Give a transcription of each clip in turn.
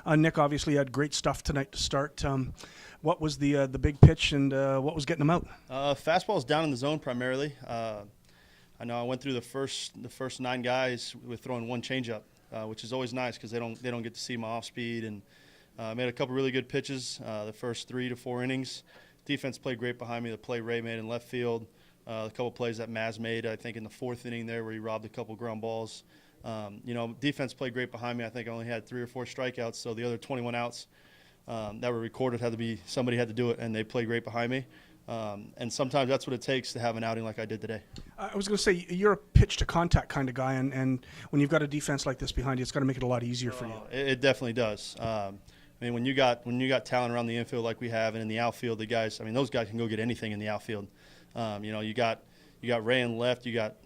Nick obviously had great stuff tonight to start. What was the big pitch and what was getting him out? Fastball's down in the zone primarily. I know I went through the first 9 guys with throwing one changeup, which is always nice because they don't get to see my off speed, and made a couple really good pitches the first 3 to 4 innings. Defense played great behind me. The play Ray made in left field, a couple plays that Maz made, I think in the 4th inning there where he robbed a couple ground balls. Defense played great behind me. I think I only had 3 or 4 strikeouts, so the other 21 outs that were recorded had to be somebody had to do it, and they played great behind me. And sometimes that's what it takes to have an outing like I did today. I was going to say, you're a pitch-to-contact kind of guy, and when you've got a defense like this behind you, it's got to make it a lot easier for you. It definitely does. When you got talent around the infield like we have, and in the outfield, the guys, those guys can go get anything in the outfield. You got Ray in left, you got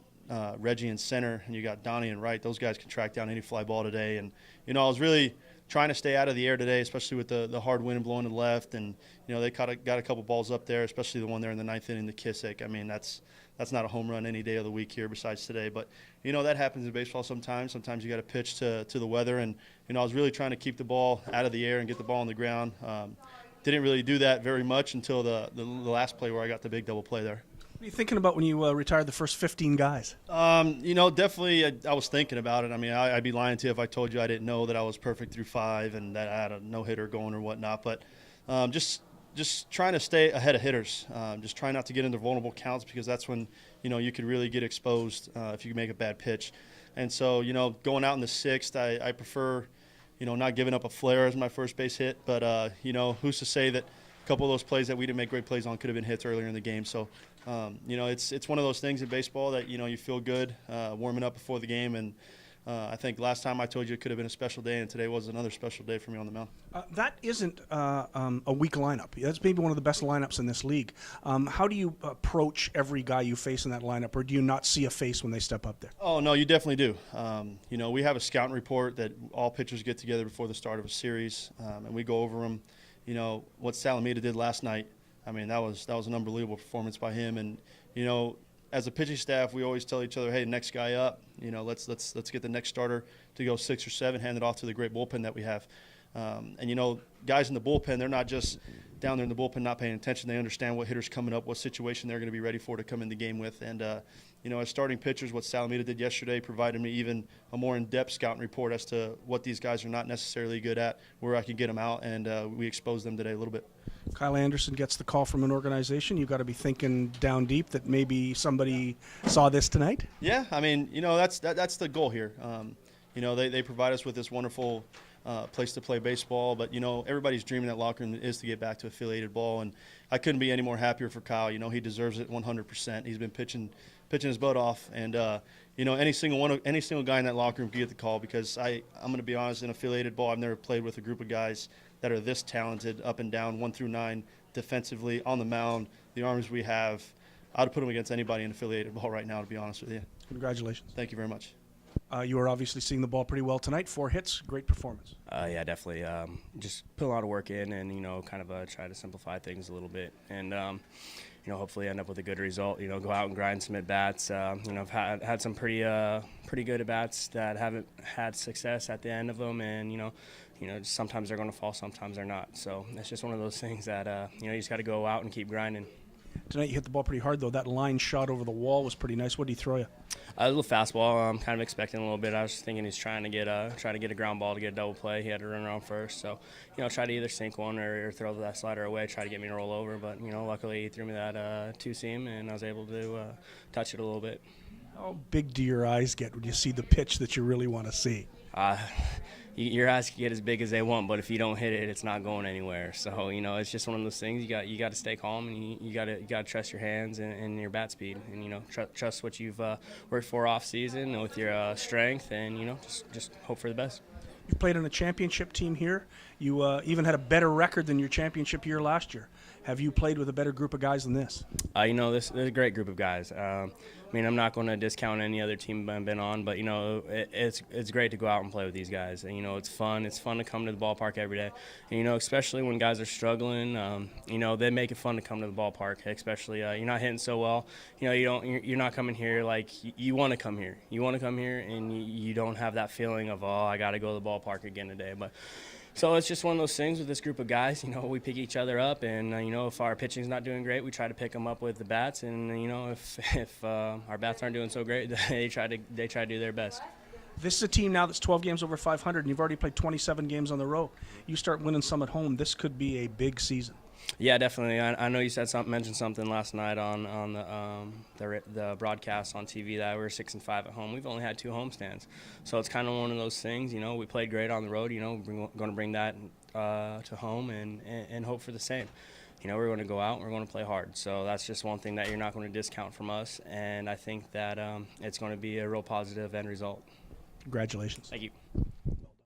Reggie in center, and you got Donnie in right. Those guys can track down any fly ball today. And I was really trying to stay out of the air today, especially with the hard wind blowing to the left. And they got a couple balls up there, especially the one there in the 9th inning, the Kissick. That's not a home run any day of the week here besides today. But that happens in baseball sometimes. Sometimes you got to pitch to the weather. And I was really trying to keep the ball out of the air and get the ball on the ground. Didn't really do that very much until the last play where I got the big double play there. What are you thinking about when you retired the first 15 guys? Definitely I was thinking about it. I'd be lying to you if I told you I didn't know that I was perfect through 5 and that I had a no-hitter going or whatnot. But just trying to stay ahead of hitters. Just trying not to get into vulnerable counts because that's when, you could really get exposed if you make a bad pitch. And so, going out in the 6th, I prefer, not giving up a flare as my first base hit. But, who's to say that a couple of those plays that we didn't make great plays on could have been hits earlier in the game. So, it's one of those things in baseball that, you feel good warming up before the game. And I think last time I told you it could have been a special day, and today was another special day for me on the mound. That isn't a weak lineup. That's maybe one of the best lineups in this league. How do you approach every guy you face in that lineup, or do you not see a face when they step up there? Oh, no, you definitely do. We have a scouting report that all pitchers get together before the start of a series, and we go over them. What Salamita did last night, that was an unbelievable performance by him. And, as a pitching staff, we always tell each other, hey, next guy up, let's get the next starter to go 6 or 7, hand it off to the great bullpen that we have. Guys in the bullpen, they're not just down there in the bullpen not paying attention. They understand what hitter's coming up, what situation they're going to be ready for to come in the game with. And, as starting pitchers, what Salamita did yesterday provided me even a more in-depth scouting report as to what these guys are not necessarily good at, where I can get them out, and we exposed them today a little bit. Kyle Anderson gets the call from an organization. You've got to be thinking down deep that maybe somebody saw this tonight. Yeah, that's the goal here. They provide us with this wonderful place to play baseball, but everybody's dream in that locker room is to get back to affiliated ball, and I couldn't be any more happier for Kyle. He deserves it 100%. He's been pitching his butt off, and any single guy in that locker room can get the call because I'm going to be honest, in affiliated ball, I've never played with a group of guys that are this talented up and down, 1 through 9, defensively, on the mound, the arms we have. I'd put them against anybody in affiliated ball right now, to be honest with you. Congratulations. Thank you very much. You are obviously seeing the ball pretty well tonight. 4 hits, great performance. Yeah, definitely. Just put a lot of work in and, kind of try to simplify things a little bit. And, hopefully end up with a good result. Go out and grind some at-bats. I've had some pretty good at-bats that haven't had success at the end of them. And, sometimes they're going to fall, sometimes they're not. So it's just one of those things that, you just got to go out and keep grinding. Tonight you hit the ball pretty hard, though. That line shot over the wall was pretty nice. What did he throw you? A little fastball. I'm kind of expecting a little bit. I was thinking he's trying to get a ground ball to get a double play. He had to run around first. So, try to either sink one or throw that slider away, try to get me to roll over. But, luckily he threw me that 2-seam, and I was able to touch it a little bit. How big do your eyes get when you see the pitch that you really want to see? Your eyes can get as big as they want, but if you don't hit it, it's not going anywhere. So it's just one of those things. You got to stay calm, and you got to trust your hands and your bat speed, and trust what you've worked for off season with your strength, and just hope for the best. You've played on a championship team here. You even had a better record than your championship year last year. Have you played with a better group of guys than this? This is a great group of guys. I'm not going to discount any other team I've been on, but it's great to go out and play with these guys. And, it's fun. It's fun to come to the ballpark every day. And, especially when guys are struggling, they make it fun to come to the ballpark. Especially you're not hitting so well. You're not coming here like you want to come here. You want to come here, and you don't have that feeling of I got to go to the ballpark again today. But So it's just one of those things with this group of guys. We pick each other up, and if our pitching's not doing great, we try to pick them up with the bats. And if our bats aren't doing so great, they try to do their best. This is a team now that's 12 games over 500, and you've already played 27 games on the road. You start winning some at home, this could be a big season. Yeah, definitely. I know you mentioned something last night on the broadcast on TV that we were 6-5 at home. We've only had 2 homestands, so it's kind of one of those things. We played great on the road. We're going to bring that to home and hope for the same. We're going to go out and we're going to play hard. So that's just one thing that you're not going to discount from us, and I think that it's going to be a real positive end result. Congratulations. Thank you.